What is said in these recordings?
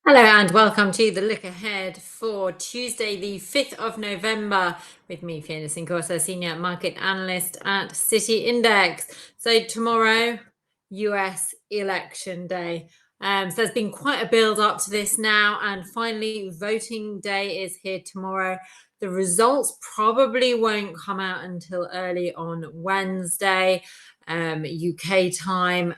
Hello and welcome to the look ahead for Tuesday, the 5th of November, with me, Fiona Sincourse, Senior Market Analyst at City Index. So tomorrow, US election day. So there's been quite a build up to this now, and finally, voting day is here tomorrow. The results probably won't come out until early on Wednesday. UK time,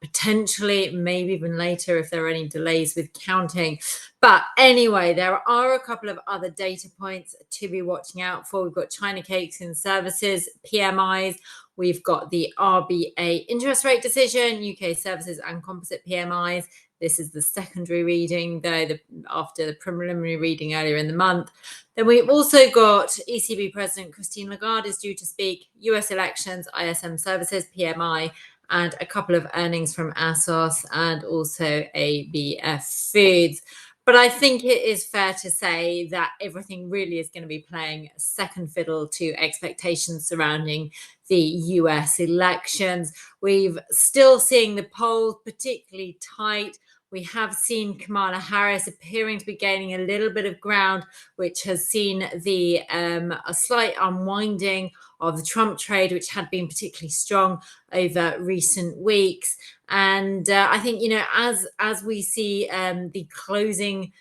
potentially maybe even later if there are any delays with counting. But anyway, there are a couple of other data points to be watching out for. We've got China cakes and services, PMIs. We've got the RBA interest rate decision, UK services and composite PMIs. This is the secondary reading, though, after the preliminary reading earlier in the month. Then we've also got ECB President Christine Lagarde is due to speak, US elections, ISM services, PMI, and a couple of earnings from ASOS and also ABF Foods. But I think it is fair to say that everything really is going to be playing second fiddle to expectations surrounding the US elections. We've still seeing the polls particularly tight. We have seen Kamala Harris appearing to be gaining a little bit of ground, which has seen a slight unwinding of the Trump trade, which had been particularly strong over recent weeks. And I think, as we see the closing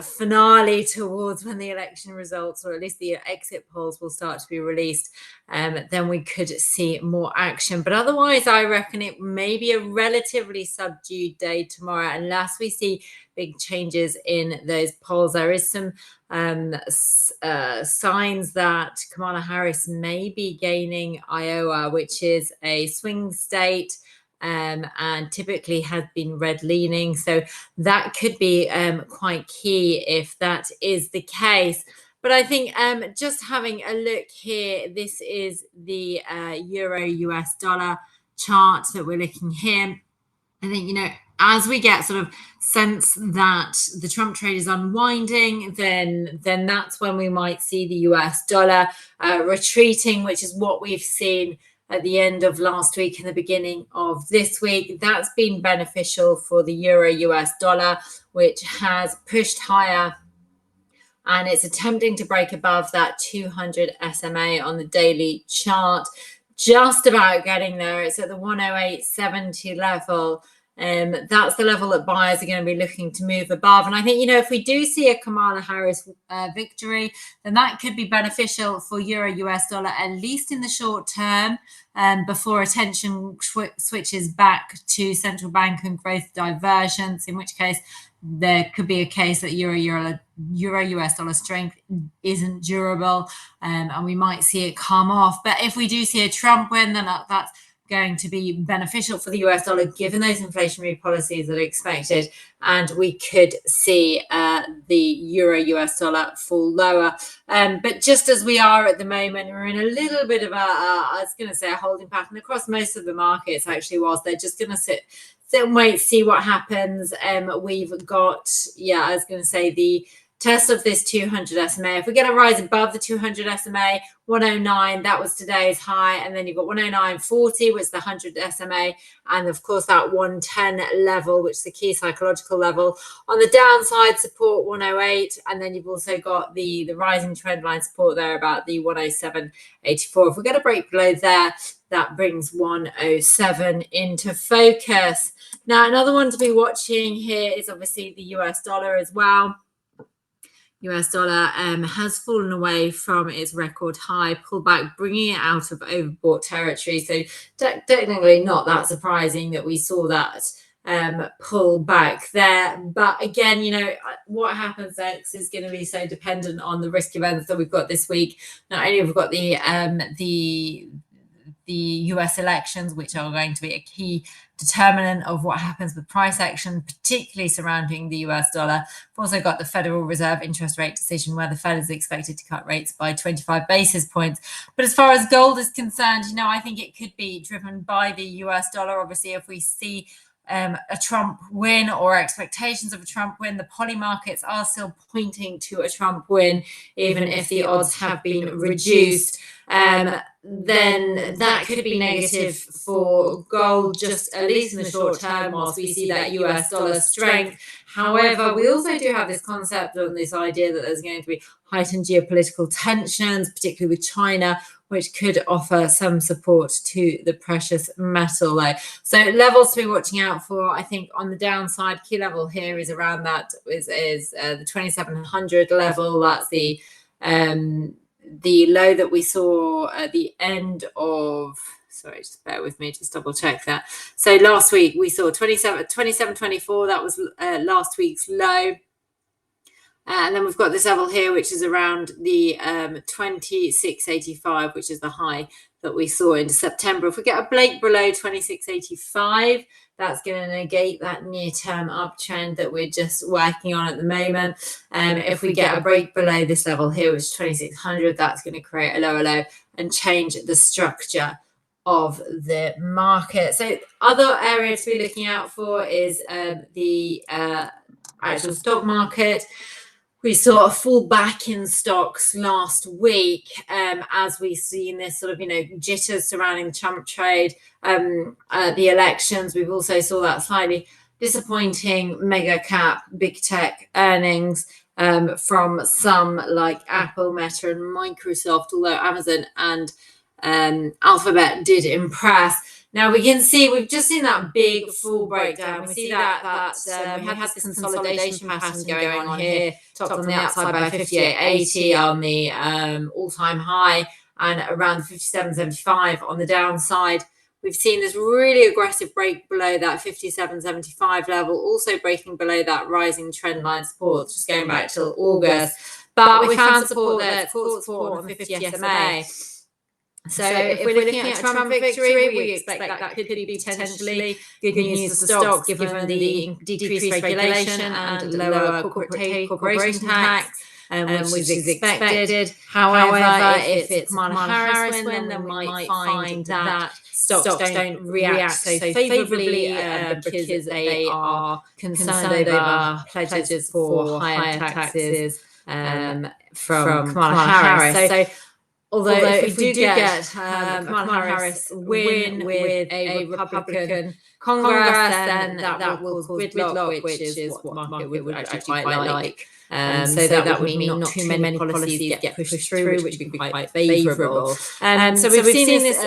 finale towards when the election results, or at least the exit polls, will start to be released, then we could see more action. But otherwise, I reckon it may be a relatively subdued day tomorrow, unless we see big changes in those polls. There is some signs that Kamala Harris may be gaining Iowa, which is a swing state. And typically has been red leaning. So that could be quite key if that is the case. But I think just having a look here, this is the Euro US dollar chart that we're looking here. I think, as we get sort of sense that the Trump trade is unwinding, then that's when we might see the US dollar retreating, which is what we've seen at the end of last week and the beginning of this week. That's been beneficial for the Euro US dollar, which has pushed higher, and it's attempting to break above that 200 SMA on the daily chart. Just about getting there. It's at the 108.70 level. That's the level that buyers are going to be looking to move above. And I think, if we do see a Kamala Harris victory, then that could be beneficial for Euro US dollar, at least in the short term, before attention switches back to central bank and growth divergence, in which case there could be a case that Euro US dollar strength isn't durable, and we might see it come off. But if we do see a Trump win, then that's going to be beneficial for the US dollar, given those inflationary policies that are expected, and we could see the Euro US dollar fall lower. But just as we are at the moment, we're in a little bit of I was going to say a holding pattern across most of the markets, actually. Whilst they're just going to sit and wait, see what happens. We've got, I was going to say, the test of this 200 SMA. If we get a rise above the 200 SMA, 109, that was today's high. And then you've got 109.40, which is the 100 SMA. And of course, that 110 level, which is the key psychological level. On the downside, support 108. And then you've also got the rising trend line support there, about the 107.84. If we get a break below there, that brings 107 into focus. Now, another one to be watching here is obviously the US dollar as well. US dollar has fallen away from its record high pullback, bringing it out of overbought territory. So technically not that surprising that we saw that pull back there. But again, what happens next is going to be so dependent on the risk events that we've got this week. Not only have we got the US elections, which are going to be a key determinant of what happens with price action, particularly surrounding the US dollar. We've also got the Federal Reserve interest rate decision, where the Fed is expected to cut rates by 25 basis points. But as far as gold is concerned, I think it could be driven by the US dollar. Obviously, if we see a Trump win or expectations of a Trump win. The poly markets are still pointing to a Trump win, even if the odds have been reduced. Then that could be negative for gold, just at least in the short term, whilst we see that US dollar strength. However, we also do have this concept and this idea that there's going to be heightened geopolitical tensions, particularly with China, which could offer some support to the precious metal though. So levels to be watching out for, I think on the downside, key level here is around that is the 2700 level. That's the low that we saw at the end of, sorry, just bear with me, just double check that. So last week we saw 27.24, that was last week's low. And then we've got this level here, which is around the 26.85, which is the high that we saw in September. If we get a break below 26.85, that's going to negate that near-term uptrend that we're just working on at the moment. If we get a break below this level here, which is 2600, that's going to create a lower low and change the structure of the market. So other areas to be looking out for is the actual stock market. We saw a fall back in stocks last week as we've seen this sort of, jitters surrounding the Trump trade, the elections. We've also saw that slightly disappointing mega cap, big tech earnings from some like Apple, Meta and Microsoft, although Amazon and Alphabet did impress. Now we can see, we've just seen that big full breakdown. We see that we had this consolidation pattern going on here, topped on the outside by 58.80 on the all-time high and around 57.75 on the downside. We've seen this really aggressive break below that 57.75 level, also breaking below that rising trend line support, just going back till August. But we found support there, support on the 50 SMA. So if we're looking at a Trump victory, we expect that could be potentially good news for stocks given the decreased regulation and lower corporation tax, which is expected. However, if it's Kamala Harris win, then we might find that stocks don't react so favourably because they are concerned over pledges for higher taxes from Kamala Harris. So although if we do get Kamala Harris win with a Republican Congress, then that will cause gridlock, which is what the market would actually quite like. So that would mean not too many policies get pushed through, which would be quite favourable. So we've seen this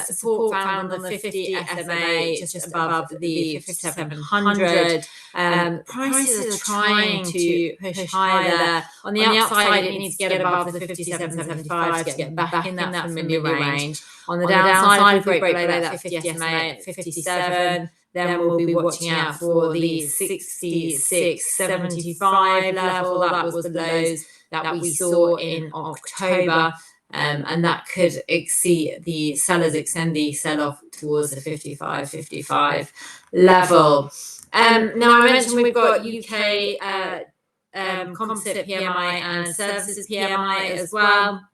support found on the 50 SMA, just above the 5700. Prices are trying to push higher there. On the upside, it needs to get above the 57.75 to get back in that familiar range. On the downside, if we break below that 50 SMA at 57, then we'll be watching out for the 66.75 level. That was the lows that we saw in October. And that could exceed the sellers, extend the sell-off towards the 55 level. Now I mentioned we've got UK composite PMI and services PMI as well.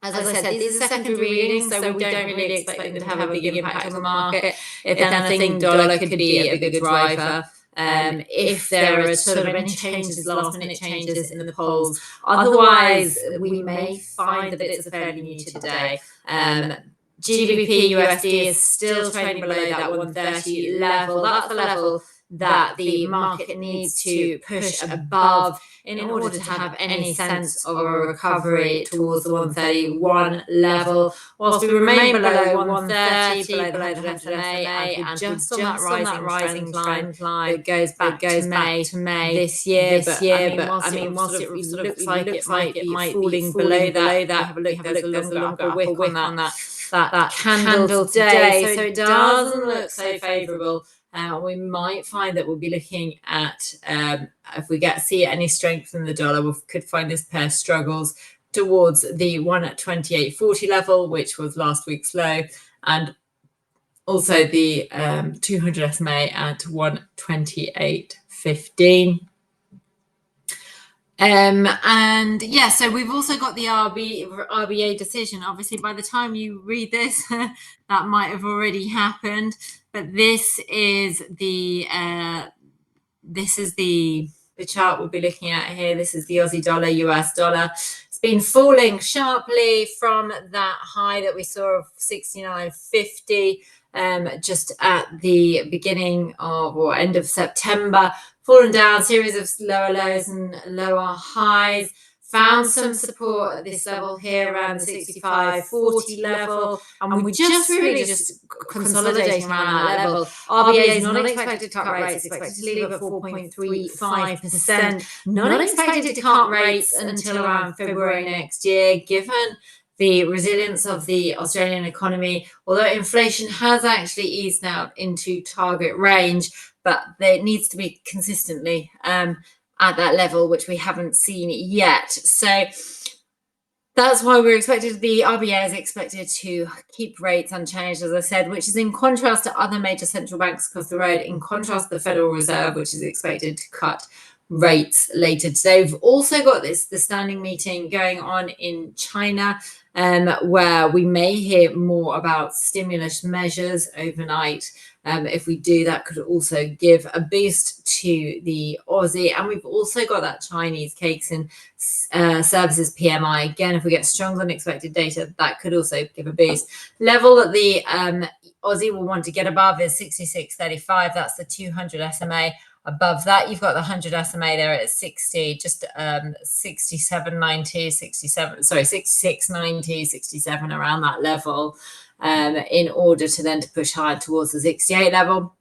As I said, these are secondary readings, so we don't really expect them to have a big impact on the market. If anything, dollar could be a big driver. If there are sort of any changes, last-minute changes in the polls. Otherwise, we may find that it's a fairly muted day. GBPUSD is still trading below that 130 level. That's the level that the market needs to push above in order to have any sense of a recovery towards the 131 level. Whilst we remain below 130, below the 100 SMA, and just on that rising trend line that goes back to May this year. But I mean, whilst it looks like it might be falling below that, have a look, there's a longer upper wick on that candle today. So it doesn't look so favourable. We might find that we'll be looking at, if we see any strength in the dollar, we could find this pair struggles towards the 128.40 level, which was last week's low, and also the 200 SMA at 128.15. And yeah, so we've also got the RBA decision. Obviously, by the time you read this, that might have already happened. But this is the chart we'll be looking at here. This is the Aussie dollar, US dollar. It's been falling sharply from that high that we saw of 69.50 just at the beginning of or end of September. Fallen down, series of lower lows and lower highs. Found some support at this level here around the 65.40 level, and we're just really just consolidating around that level. RBA is not expected to cut rates, expected to leave at 4.35%. Not expected to cut rates until around February next year, given the resilience of the Australian economy, although inflation has actually eased out into target range, but it needs to be consistently at that level, which we haven't seen yet. So that's why we're expected, the RBA is expected to keep rates unchanged, as I said, which is in contrast to other major central banks across the road, in contrast to the Federal Reserve, which is expected to cut rates later today. We've also got the standing meeting going on in China, where we may hear more about stimulus measures overnight. If we do, that could also give a boost to the Aussie. And we've also got that Chinese cakes and services PMI. Again, if we get stronger than expected data, that could also give a boost. Level that the Aussie will want to get above is 66.35. That's the 200 SMA. Above that, you've got the 100 SMA there at 60, just 67.90, 67, sorry, 66.90, 67, around that level, in order to then to push higher towards the 68 level.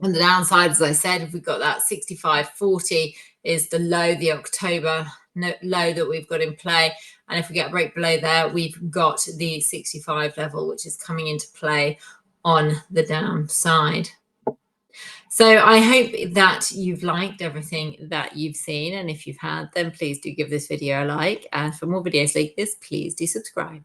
On the downside, as I said, if we've got that 65.40 is the low, the October low that we've got in play. And if we get a break below there, we've got the 65 level, which is coming into play on the downside. So I hope that you've liked everything that you've seen. And if you've had, then please do give this video a like. And for more videos like this, please do subscribe.